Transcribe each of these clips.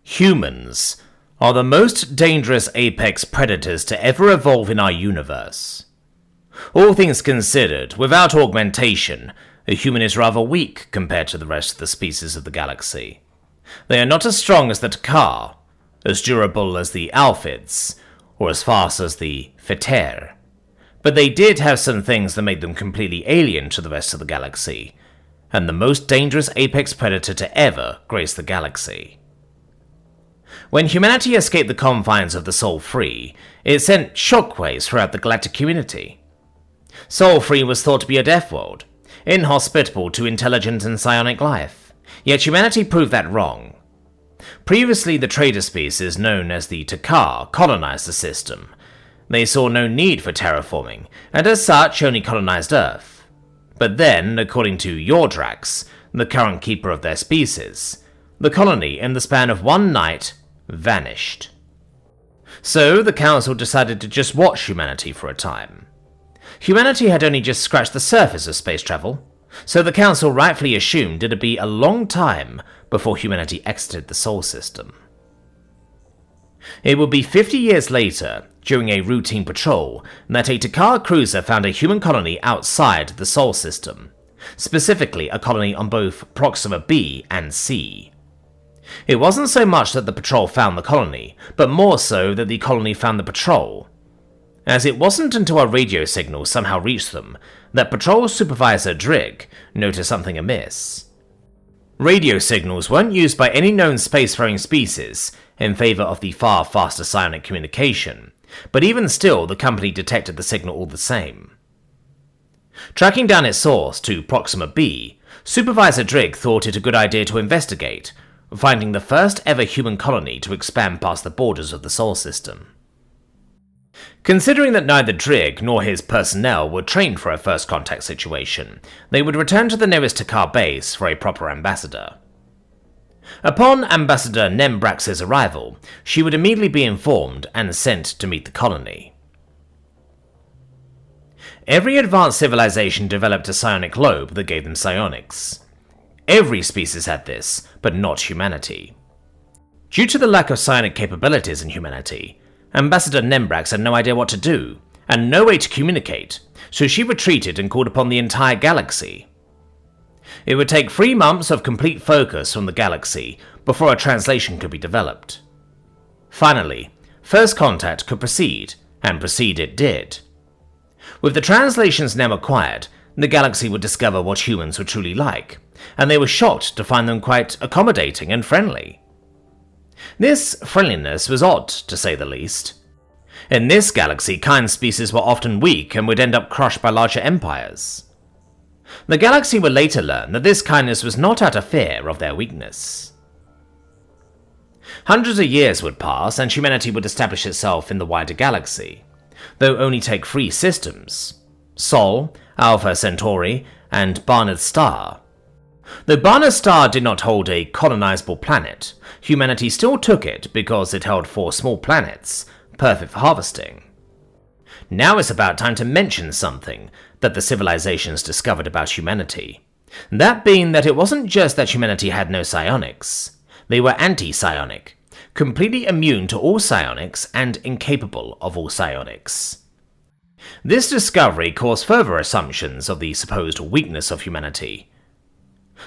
Humans are the most dangerous apex predators to ever evolve in our universe. All things considered, without augmentation, a human is rather weak compared to the rest of the species of the galaxy. They are not as strong as the Takar, as durable as the Alphids, or as fast as the Feter, but they did have some things that made them completely alien to the rest of the galaxy, and the most dangerous apex predator to ever grace the galaxy. When humanity escaped the confines of the Sol Free, it sent shockwaves throughout the galactic community. Sol Free was thought to be a death world, inhospitable to intelligent and psionic life, yet humanity proved that wrong. Previously, the trader species known as the Takar colonized the system. They saw no need for terraforming, and as such only colonized Earth. But then, according to Yordrax, the current keeper of their species, the colony, in the span of one night, vanished. So the Council decided to just watch humanity for a time. Humanity had only just scratched the surface of space travel, so the Council rightfully assumed it'd be a long time before humanity exited the Sol system. It would be 50 years later, during a routine patrol, that a Takar cruiser found a human colony outside the Sol system, specifically a colony on both Proxima B and C. It wasn't so much that the patrol found the colony, but more so that the colony found the patrol, as it wasn't until a radio signal somehow reached them that Patrol Supervisor Drigg noticed something amiss. Radio signals weren't used by any known spacefaring species in favor of the far faster psionic communication, but even still the company detected the signal all the same. Tracking down its source to Proxima B, Supervisor Drigg thought it a good idea to investigate, finding the first ever human colony to expand past the borders of the Sol system. Considering that neither Drigg nor his personnel were trained for a first contact situation, they would return to the nearest Takar base for a proper ambassador. Upon Ambassador Nembrax's arrival, she would immediately be informed and sent to meet the colony. Every advanced civilization developed a psionic lobe that gave them psionics. Every species had this, but not humanity. Due to the lack of psionic capabilities in humanity, Ambassador Nembrax had no idea what to do, and no way to communicate, so she retreated and called upon the entire galaxy. It would take 3 months of complete focus from the galaxy before a translation could be developed. Finally, first contact could proceed, and proceed it did. With the translations now acquired, the galaxy would discover what humans were truly like, and they were shocked to find them quite accommodating and friendly. This friendliness was odd, to say the least. In this galaxy, kind species were often weak and would end up crushed by larger empires. The galaxy would later learn that this kindness was not out of fear of their weakness. Hundreds of years would pass and humanity would establish itself in the wider galaxy, though only take 3 systems: Sol, Alpha Centauri, and Barnard Star. Though Barnard Star did not hold a colonizable planet, humanity still took it because it held 4 small planets, perfect for harvesting. Now it's about time to mention something that the civilizations discovered about humanity. That being that it wasn't just that humanity had no psionics. They were anti-psionic, completely immune to all psionics and incapable of all psionics. This discovery caused further assumptions of the supposed weakness of humanity.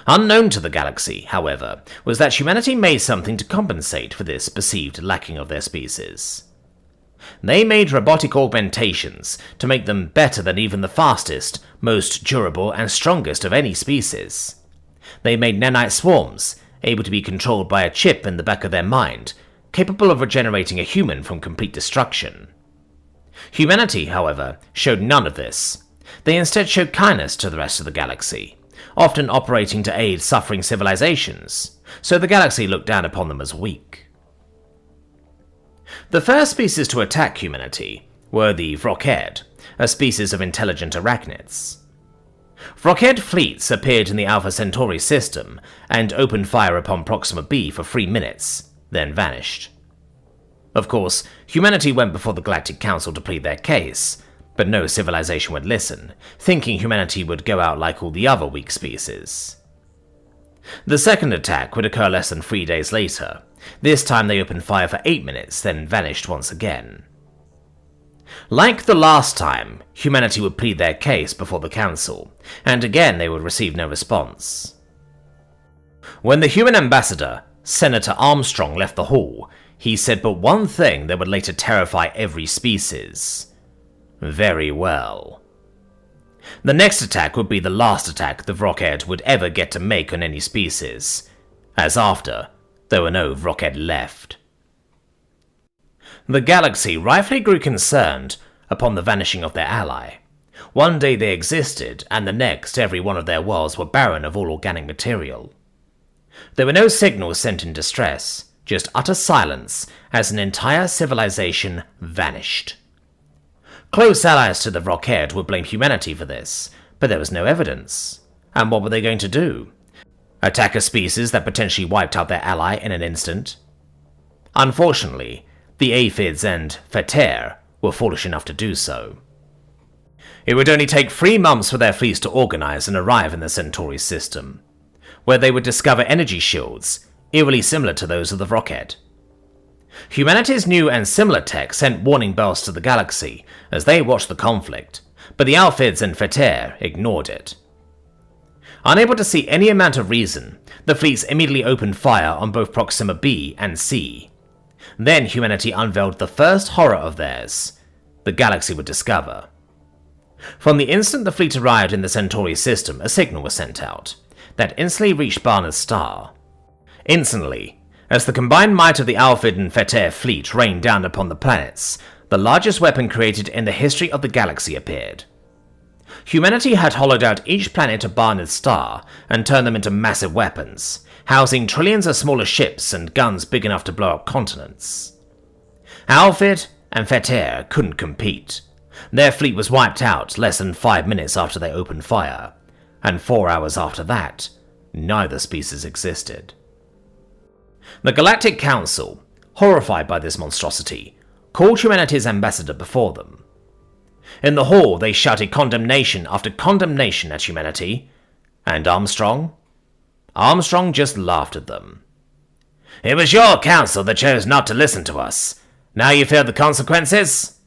Unknown to the galaxy, however, was that humanity made something to compensate for this perceived lacking of their species. They made robotic augmentations to make them better than even the fastest, most durable, and strongest of any species. They made nanite swarms, able to be controlled by a chip in the back of their mind, capable of regenerating a human from complete destruction. Humanity, however, showed none of this. They instead showed kindness to the rest of the galaxy, often operating to aid suffering civilizations, so the galaxy looked down upon them as weak. The first species to attack humanity were the Vrocked, a species of intelligent arachnids. Vrocked fleets appeared in the Alpha Centauri system and opened fire upon Proxima B for 3 minutes, then vanished. Of course, humanity went before the Galactic Council to plead their case, but no civilization would listen, thinking humanity would go out like all the other weak species. The second attack would occur less than 3 days later. This time they opened fire for 8 minutes, then vanished once again. Like the last time, humanity would plead their case before the council, and again they would receive no response. When the human ambassador, Senator Armstrong, left the hall, he said but one thing that would later terrify every species. Very well. The next attack would be the last attack the Vrockhead would ever get to make on any species, as after, there were no Vrockhead left. The galaxy rightfully grew concerned upon the vanishing of their ally. One day they existed, and the next every one of their worlds were barren of all organic material. There were no signals sent in distress, just utter silence as an entire civilization vanished. Close allies to the Vrockhead would blame humanity for this, but there was no evidence. And what were they going to do? Attack a species that potentially wiped out their ally in an instant? Unfortunately, the Aphids and Feter were foolish enough to do so. It would only take 3 months for their fleets to organize and arrive in the Centauri system, where they would discover energy shields, eerily similar to those of the Vrockhead. Humanity's new and similar tech sent warning bells to the galaxy as they watched the conflict, but the Aphids and Feter ignored it. Unable to see any amount of reason, the fleets immediately opened fire on both Proxima B and C. Then humanity unveiled the first horror of theirs, the galaxy would discover. From the instant the fleet arrived in the Centauri system, a signal was sent out that instantly reached Barnard's star. Instantly, as the combined might of the Alphid and Feter fleet rained down upon the planets, the largest weapon created in the history of the galaxy appeared. Humanity had hollowed out each planet of Barnard's star and turned them into massive weapons, housing trillions of smaller ships and guns big enough to blow up continents. Alphid and Feter couldn't compete. Their fleet was wiped out less than 5 minutes after they opened fire, and 4 hours after that, neither species existed. The Galactic Council, horrified by this monstrosity, called humanity's ambassador before them. In the hall, they shouted condemnation after condemnation at humanity, and Armstrong just laughed at them. "It was your council that chose not to listen to us. Now you feel the consequences?"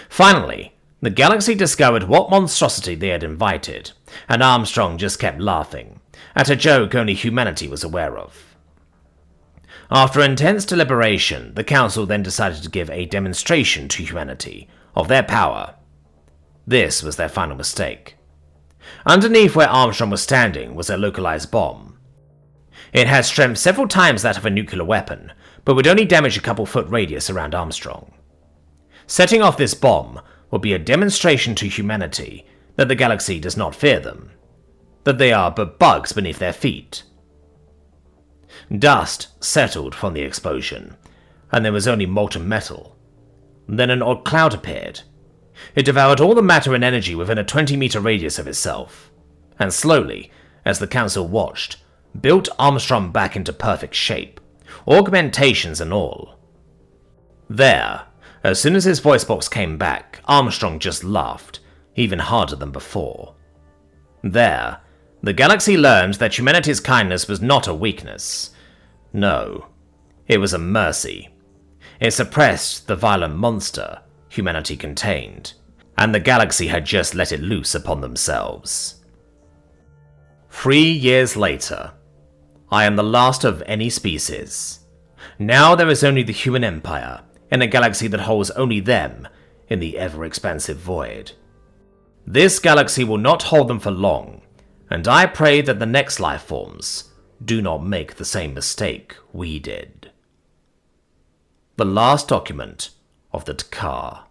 Finally, the galaxy discovered what monstrosity they had invited, and Armstrong just kept laughing, at a joke only humanity was aware of. After intense deliberation, the council then decided to give a demonstration to humanity of their power. This was their final mistake. Underneath where Armstrong was standing was a localized bomb. It had strength several times that of a nuclear weapon, but would only damage a couple foot radius around Armstrong. Setting off this bomb would be a demonstration to humanity that the galaxy does not fear them, that they are but bugs beneath their feet. Dust settled from the explosion, and there was only molten metal. Then an odd cloud appeared. It devoured all the matter and energy within a 20-meter radius of itself, and slowly, as the council watched, built Armstrong back into perfect shape, augmentations and all. There, as soon as his voice box came back, Armstrong just laughed, even harder than before. There, the galaxy learned that humanity's kindness was not a weakness. No, it was a mercy. It suppressed the violent monster humanity contained, and the galaxy had just let it loose upon themselves. 3 years later, I am the last of any species. Now there is only the human empire, in a galaxy that holds only them in the ever-expansive void. This galaxy will not hold them for long, and I pray that the next life forms do not make the same mistake we did. The last document of the Tkar.